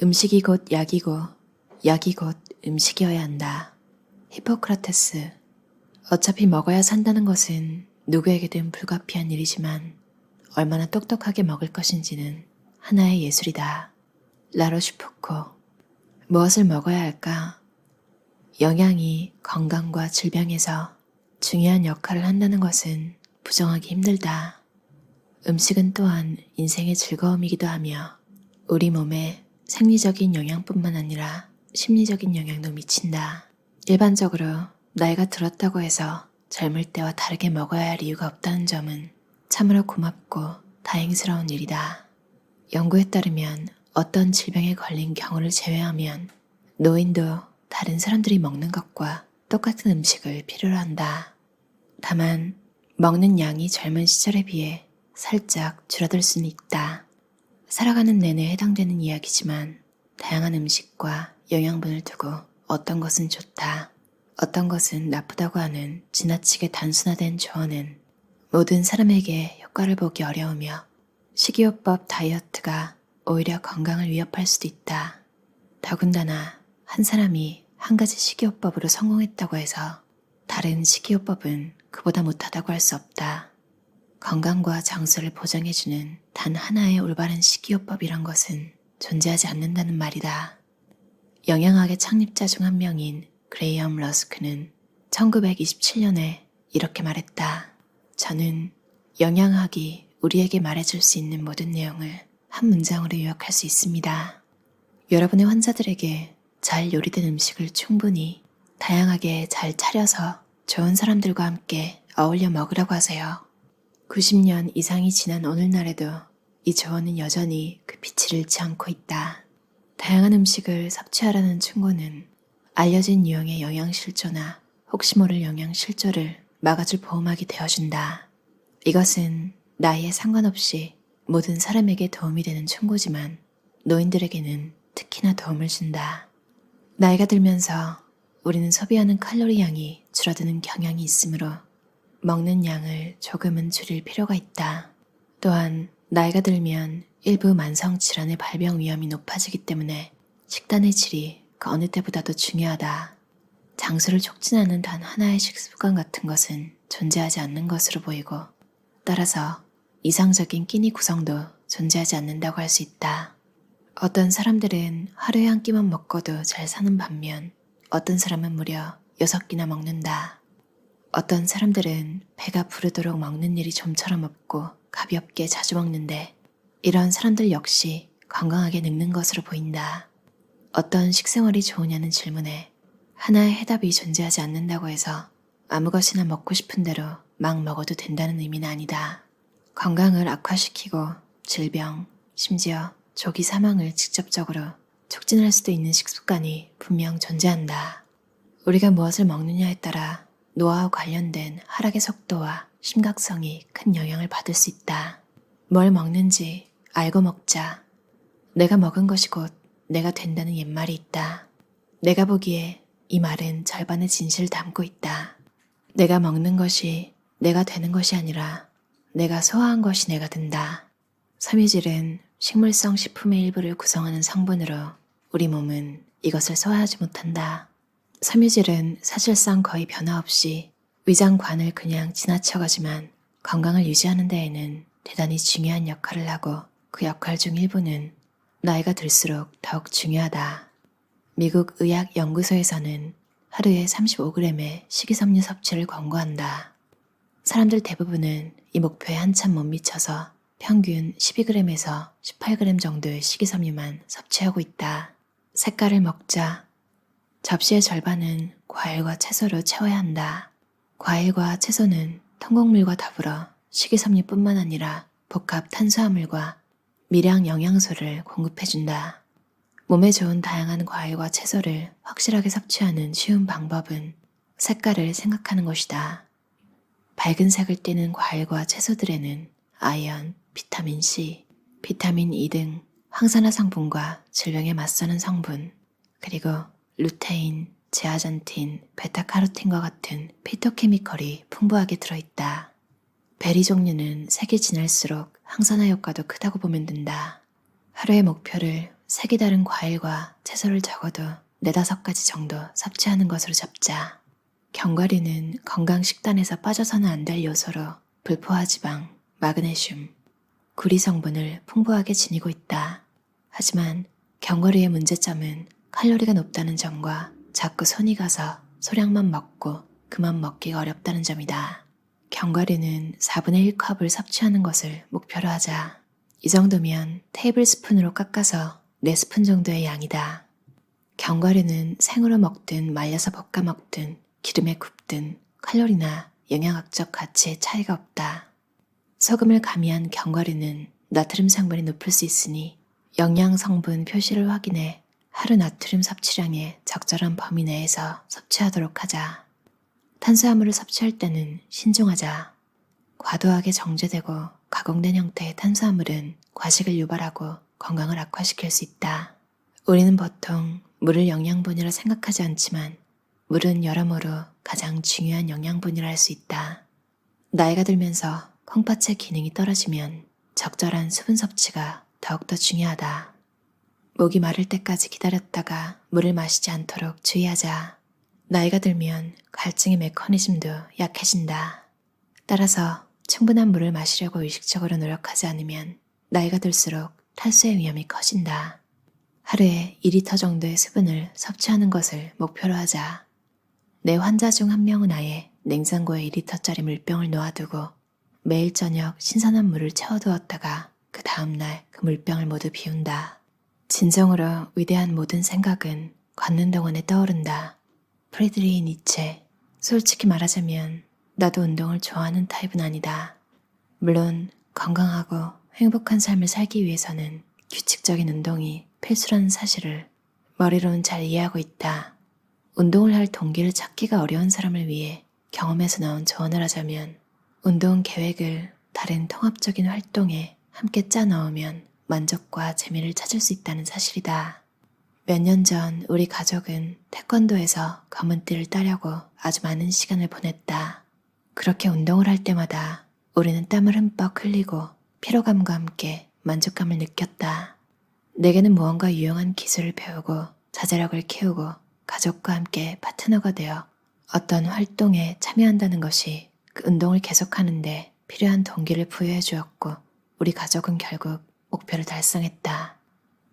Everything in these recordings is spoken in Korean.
음식이 곧 약이고 약이 곧 음식이어야 한다. 히포크라테스. 어차피 먹어야 산다는 것은 누구에게든 불가피한 일이지만 얼마나 똑똑하게 먹을 것인지는 하나의 예술이다. 라로슈포코. 무엇을 먹어야 할까? 영양이 건강과 질병에서 중요한 역할을 한다는 것은 부정하기 힘들다. 음식은 또한 인생의 즐거움이기도 하며 우리 몸에 생리적인 영향뿐만 아니라 심리적인 영향도 미친다. 일반적으로 나이가 들었다고 해서 젊을 때와 다르게 먹어야 할 이유가 없다는 점은 참으로 고맙고 다행스러운 일이다. 연구에 따르면 어떤 질병에 걸린 경우를 제외하면 노인도 다른 사람들이 먹는 것과 똑같은 음식을 필요로 한다. 다만 먹는 양이 젊은 시절에 비해 살짝 줄어들 수는 있다. 살아가는 내내 해당되는 이야기지만 다양한 음식과 영양분을 두고 어떤 것은 좋다, 어떤 것은 나쁘다고 하는 지나치게 단순화된 조언은 모든 사람에게 효과를 보기 어려우며 식이요법 다이어트가 오히려 건강을 위협할 수도 있다. 더군다나 한 사람이 한 가지 식이요법으로 성공했다고 해서 다른 식이요법은 그보다 못하다고 할 수 없다. 건강과 장수를 보장해주는 단 하나의 올바른 식이요법이란 것은 존재하지 않는다는 말이다. 영양학의 창립자 중 한 명인 그레이엄 러스크는 1927년에 이렇게 말했다. 저는 영양학이 우리에게 말해줄 수 있는 모든 내용을 한 문장으로 요약할 수 있습니다. 여러분의 환자들에게 잘 요리된 음식을 충분히 다양하게 잘 차려서 좋은 사람들과 함께 어울려 먹으라고 하세요. 90년 이상이 지난 오늘날에도 이 조언은 여전히 그 빛을 잃지 않고 있다. 다양한 음식을 섭취하라는 충고는 알려진 유형의 영양실조나 혹시 모를 영양실조를 막아줄 보호막이 되어준다. 이것은 나이에 상관없이 모든 사람에게 도움이 되는 충고지만 노인들에게는 특히나 도움을 준다. 나이가 들면서 우리는 소비하는 칼로리 양이 줄어드는 경향이 있으므로 먹는 양을 조금은 줄일 필요가 있다. 또한 나이가 들면 일부 만성 질환의 발병 위험이 높아지기 때문에 식단의 질이 그 어느 때보다도 중요하다. 장수를 촉진하는 단 하나의 식습관 같은 것은 존재하지 않는 것으로 보이고 따라서 이상적인 끼니 구성도 존재하지 않는다고 할 수 있다. 어떤 사람들은 하루에 한 끼만 먹고도 잘 사는 반면 어떤 사람은 무려 6끼나 먹는다. 어떤 사람들은 배가 부르도록 먹는 일이 좀처럼 없고 가볍게 자주 먹는데 이런 사람들 역시 건강하게 늙는 것으로 보인다. 어떤 식생활이 좋으냐는 질문에 하나의 해답이 존재하지 않는다고 해서 아무 것이나 먹고 싶은 대로 막 먹어도 된다는 의미는 아니다. 건강을 악화시키고 질병, 심지어 조기 사망을 직접적으로 촉진할 수도 있는 식습관이 분명 존재한다. 우리가 무엇을 먹느냐에 따라 노화와 관련된 하락의 속도와 심각성이 큰 영향을 받을 수 있다. 뭘 먹는지 알고 먹자. 내가 먹은 것이 곧 내가 된다는 옛말이 있다. 내가 보기에 이 말은 절반의 진실을 담고 있다. 내가 먹는 것이 내가 되는 것이 아니라 내가 소화한 것이 내가 된다. 섬유질은 식물성 식품의 일부를 구성하는 성분으로 우리 몸은 이것을 소화하지 못한다. 섬유질은 사실상 거의 변화 없이 위장관을 그냥 지나쳐가지만 건강을 유지하는 데에는 대단히 중요한 역할을 하고 그 역할 중 일부는 나이가 들수록 더욱 중요하다. 미국 의학연구소에서는 하루에 35g의 식이섬유 섭취를 권고한다. 사람들 대부분은 이 목표에 한참 못 미쳐서 평균 12g에서 18g 정도의 식이섬유만 섭취하고 있다. 색깔을 먹자. 접시의 절반은 과일과 채소로 채워야 한다. 과일과 채소는 통곡물과 더불어 식이섬유뿐만 아니라 복합 탄수화물과 미량 영양소를 공급해준다. 몸에 좋은 다양한 과일과 채소를 확실하게 섭취하는 쉬운 방법은 색깔을 생각하는 것이다. 밝은 색을 띠는 과일과 채소들에는 아연, 비타민 C, 비타민 E 등 항산화 성분과 질병에 맞서는 성분, 그리고 루테인, 제아잔틴, 베타카로틴과 같은 피토케미컬이 풍부하게 들어있다. 베리 종류는 색이 진할수록 항산화 효과도 크다고 보면 된다. 하루의 목표를 색이 다른 과일과 채소를 적어도 4-5가지 정도 섭취하는 것으로 잡자. 견과류는 건강 식단에서 빠져서는 안 될 요소로 불포화 지방, 마그네슘, 구리 성분을 풍부하게 지니고 있다. 하지만 견과류의 문제점은 칼로리가 높다는 점과 자꾸 손이 가서 소량만 먹고 그만 먹기가 어렵다는 점이다. 견과류는 4분의 1컵을 섭취하는 것을 목표로 하자. 이 정도면 테이블 스푼으로 깎아서 4스푼 정도의 양이다. 견과류는 생으로 먹든 말려서 볶아 먹든 기름에 굽든 칼로리나 영양학적 가치에 차이가 없다. 소금을 가미한 견과류는 나트륨 성분이 높을 수 있으니 영양 성분 표시를 확인해 하루 나트륨 섭취량의 적절한 범위 내에서 섭취하도록 하자. 탄수화물을 섭취할 때는 신중하자. 과도하게 정제되고 가공된 형태의 탄수화물은 과식을 유발하고 건강을 악화시킬 수 있다. 우리는 보통 물을 영양분이라 생각하지 않지만 물은 여러모로 가장 중요한 영양분이라 할 수 있다. 나이가 들면서 콩팥의 기능이 떨어지면 적절한 수분 섭취가 더욱더 중요하다. 목이 마를 때까지 기다렸다가 물을 마시지 않도록 주의하자. 나이가 들면 갈증의 메커니즘도 약해진다. 따라서 충분한 물을 마시려고 의식적으로 노력하지 않으면 나이가 들수록 탈수의 위험이 커진다. 하루에 2리터 정도의 수분을 섭취하는 것을 목표로 하자. 내 환자 중 한 명은 아예 냉장고에 2리터짜리 물병을 놓아두고 매일 저녁 신선한 물을 채워두었다가 그 다음날 그 물병을 모두 비운다. 진정으로 위대한 모든 생각은 걷는 동안에 떠오른다. 프리드리히 니체. 솔직히 말하자면 나도 운동을 좋아하는 타입은 아니다. 물론 건강하고 행복한 삶을 살기 위해서는 규칙적인 운동이 필수라는 사실을 머리로는 잘 이해하고 있다. 운동을 할 동기를 찾기가 어려운 사람을 위해 경험에서 나온 조언을 하자면 운동 계획을 다른 통합적인 활동에 함께 짜 넣으면 만족과 재미를 찾을 수 있다는 사실이다. 몇 년 전 우리 가족은 태권도에서 검은띠를 따려고 아주 많은 시간을 보냈다. 그렇게 운동을 할 때마다 우리는 땀을 흠뻑 흘리고 피로감과 함께 만족감을 느꼈다. 내게는 무언가 유용한 기술을 배우고 자제력을 키우고 가족과 함께 파트너가 되어 어떤 활동에 참여한다는 것이 그 운동을 계속하는데 필요한 동기를 부여해 주었고 우리 가족은 결국 목표를 달성했다.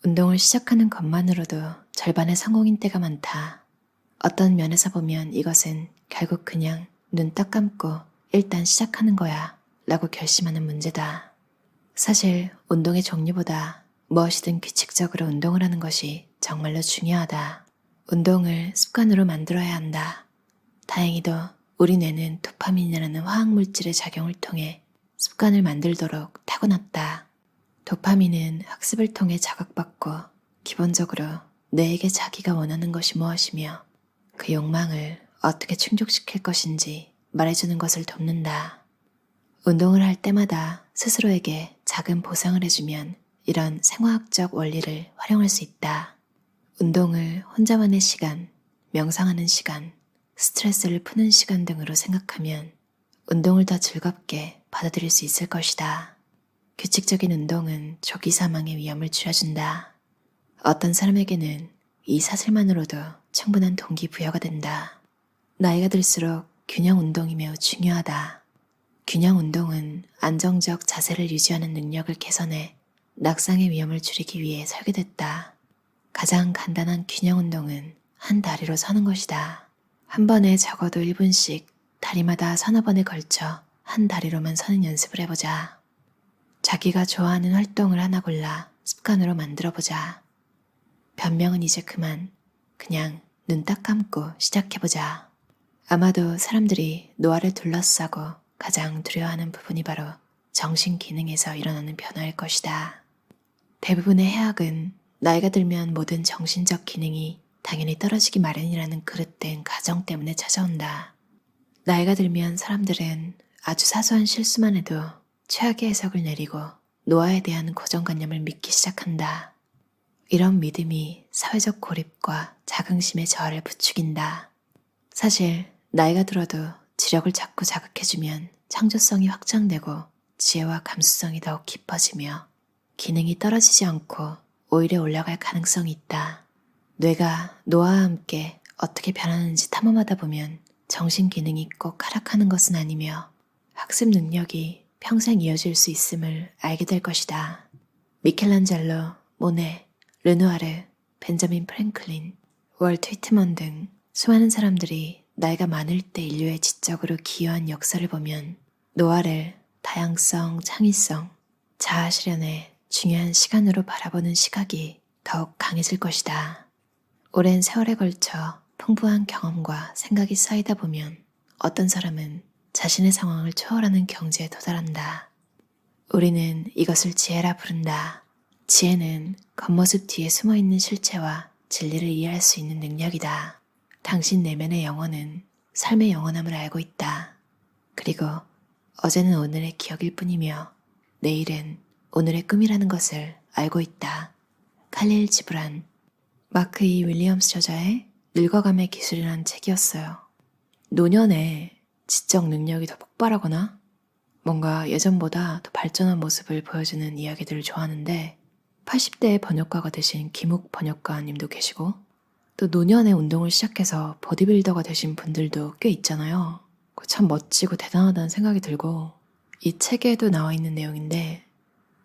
운동을 시작하는 것만으로도 절반의 성공인 때가 많다. 어떤 면에서 보면 이것은 결국 그냥 눈 딱 감고 일단 시작하는 거야 라고 결심하는 문제다. 사실 운동의 종류보다 무엇이든 규칙적으로 운동을 하는 것이 정말로 중요하다. 운동을 습관으로 만들어야 한다. 다행히도 우리 뇌는 도파민이라는 화학물질의 작용을 통해 습관을 만들도록 타고났다. 도파민은 학습을 통해 자극받고 기본적으로 뇌에게 자기가 원하는 것이 무엇이며 그 욕망을 어떻게 충족시킬 것인지 말해주는 것을 돕는다. 운동을 할 때마다 스스로에게 작은 보상을 해주면 이런 생화학적 원리를 활용할 수 있다. 운동을 혼자만의 시간, 명상하는 시간, 스트레스를 푸는 시간 등으로 생각하면 운동을 더 즐겁게 받아들일 수 있을 것이다. 규칙적인 운동은 조기 사망의 위험을 줄여준다. 어떤 사람에게는 이 사실만으로도 충분한 동기부여가 된다. 나이가 들수록 균형 운동이 매우 중요하다. 균형 운동은 안정적 자세를 유지하는 능력을 개선해 낙상의 위험을 줄이기 위해 설계됐다. 가장 간단한 균형 운동은 한 다리로 서는 것이다. 한 번에 적어도 1분씩 다리마다 서너 번에 걸쳐 한 다리로만 서는 연습을 해보자. 자기가 좋아하는 활동을 하나 골라 습관으로 만들어보자. 변명은 이제 그만. 그냥 눈 딱 감고 시작해보자. 아마도 사람들이 노화를 둘러싸고 가장 두려워하는 부분이 바로 정신 기능에서 일어나는 변화일 것이다. 대부분의 해학은 나이가 들면 모든 정신적 기능이 당연히 떨어지기 마련이라는 그릇된 가정 때문에 찾아온다. 나이가 들면 사람들은 아주 사소한 실수만 해도 최악의 해석을 내리고 노화에 대한 고정관념을 믿기 시작한다. 이런 믿음이 사회적 고립과 자긍심의 저하를 부추긴다. 사실 나이가 들어도 지력을 자꾸 자극해주면 창조성이 확장되고 지혜와 감수성이 더욱 깊어지며 기능이 떨어지지 않고 오히려 올라갈 가능성이 있다. 뇌가 노화와 함께 어떻게 변하는지 탐험하다 보면 정신 기능이 꼭 하락하는 것은 아니며 학습 능력이 평생 이어질 수 있음을 알게 될 것이다. 미켈란젤로, 모네, 르누아르, 벤자민 프랭클린, 월트 위트먼 등 수많은 사람들이 나이가 많을 때 인류의 지적으로 기여한 역사를 보면 노화를 다양성, 창의성, 자아 실현의 중요한 시간으로 바라보는 시각이 더욱 강해질 것이다. 오랜 세월에 걸쳐 풍부한 경험과 생각이 쌓이다 보면 어떤 사람은 자신의 상황을 초월하는 경지에 도달한다. 우리는 이것을 지혜라 부른다. 지혜는 겉모습 뒤에 숨어있는 실체와 진리를 이해할 수 있는 능력이다. 당신 내면의 영혼은 삶의 영원함을 알고 있다. 그리고 어제는 오늘의 기억일 뿐이며 내일은 오늘의 꿈이라는 것을 알고 있다. 칼릴 지브란, 마크 이 윌리엄스 저자의 늙어감의 기술이라는 책이었어요. 노년에 지적 능력이 더 폭발하거나 뭔가 예전보다 더 발전한 모습을 보여주는 이야기들을 좋아하는데 80대의 번역가가 되신 김욱 번역가님도 계시고 또 노년에 운동을 시작해서 보디빌더가 되신 분들도 꽤 있잖아요. 참 멋지고 대단하다는 생각이 들고 이 책에도 나와 있는 내용인데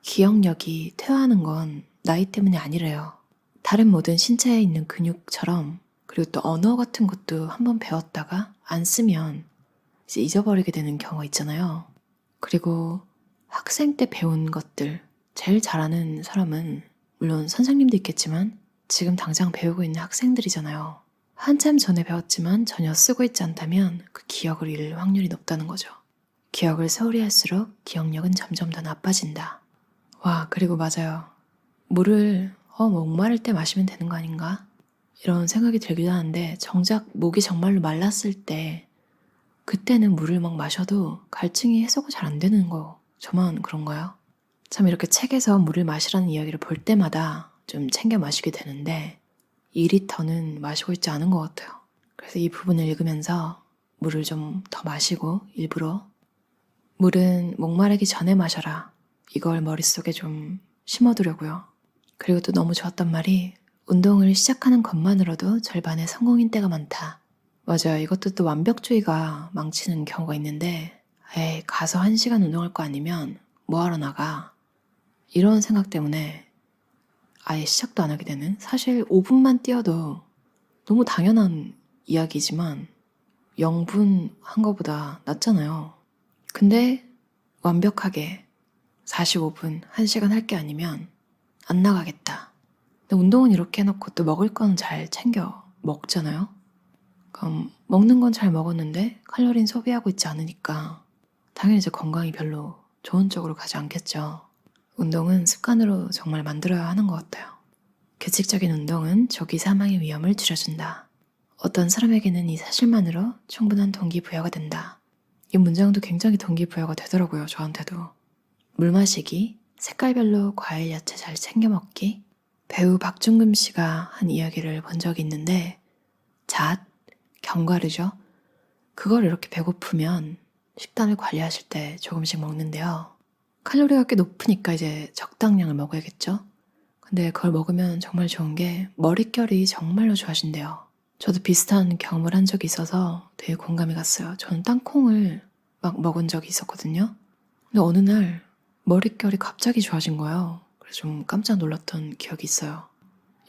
기억력이 퇴화하는 건 나이 때문이 아니래요. 다른 모든 신체에 있는 근육처럼 그리고 또 언어 같은 것도 한번 배웠다가 안 쓰면 이제 잊어버리게 되는 경우가 있잖아요. 그리고 학생 때 배운 것들 제일 잘하는 사람은 물론 선생님도 있겠지만 지금 당장 배우고 있는 학생들이잖아요. 한참 전에 배웠지만 전혀 쓰고 있지 않다면 그 기억을 잃을 확률이 높다는 거죠. 기억을 소홀히 할수록 기억력은 점점 더 나빠진다. 와, 그리고 맞아요. 물을 목마를 때 마시면 되는 거 아닌가? 이런 생각이 들기도 하는데 정작 목이 정말로 말랐을 때 그때는 물을 막 마셔도 갈증이 해소가 잘 안 되는 거 저만 그런가요? 참 이렇게 책에서 물을 마시라는 이야기를 볼 때마다 좀 챙겨 마시게 되는데 2리터는 마시고 있지 않은 것 같아요. 그래서 이 부분을 읽으면서 물을 좀 더 마시고 일부러 물은 목마르기 전에 마셔라. 이걸 머릿속에 좀 심어두려고요. 그리고 또 너무 좋았던 말이 운동을 시작하는 것만으로도 절반의 성공인 때가 많다. 맞아요. 이것도 또 완벽주의가 망치는 경우가 있는데 에이 가서 1시간 운동할 거 아니면 뭐하러 나가. 이런 생각 때문에 아예 시작도 안 하게 되는 사실 5분만 뛰어도 너무 당연한 이야기지만 0분 한 거보다 낫잖아요. 근데 완벽하게 45분, 1시간 할 게 아니면 안 나가겠다. 근데 운동은 이렇게 해놓고 또 먹을 건 잘 챙겨 먹잖아요. 그럼 먹는 건 잘 먹었는데 칼로리는 소비하고 있지 않으니까 당연히 이제 건강이 별로 좋은 쪽으로 가지 않겠죠. 운동은 습관으로 정말 만들어야 하는 것 같아요. 규칙적인 운동은 조기 사망의 위험을 줄여준다. 어떤 사람에게는 이 사실만으로 충분한 동기부여가 된다. 이 문장도 굉장히 동기부여가 되더라고요, 저한테도. 물 마시기, 색깔별로 과일, 야채 잘 챙겨 먹기. 배우 박중금 씨가 한 이야기를 본 적이 있는데 잣, 견과류죠. 그걸 이렇게 배고프면 식단을 관리하실 때 조금씩 먹는데요. 칼로리가 꽤 높으니까 이제 적당량을 먹어야겠죠. 근데 그걸 먹으면 정말 좋은 게 머릿결이 정말로 좋아진대요. 저도 비슷한 경험을 한 적이 있어서 되게 공감이 갔어요. 저는 땅콩을 막 먹은 적이 있었거든요. 근데 어느 날 머릿결이 갑자기 좋아진 거예요. 그래서 좀 깜짝 놀랐던 기억이 있어요.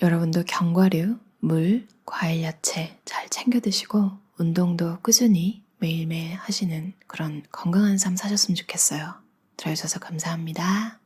여러분도 견과류, 물, 과일, 야채 잘 챙겨 드시고 운동도 꾸준히 매일매일 하시는 그런 건강한 삶 사셨으면 좋겠어요. 들어주셔서 감사합니다.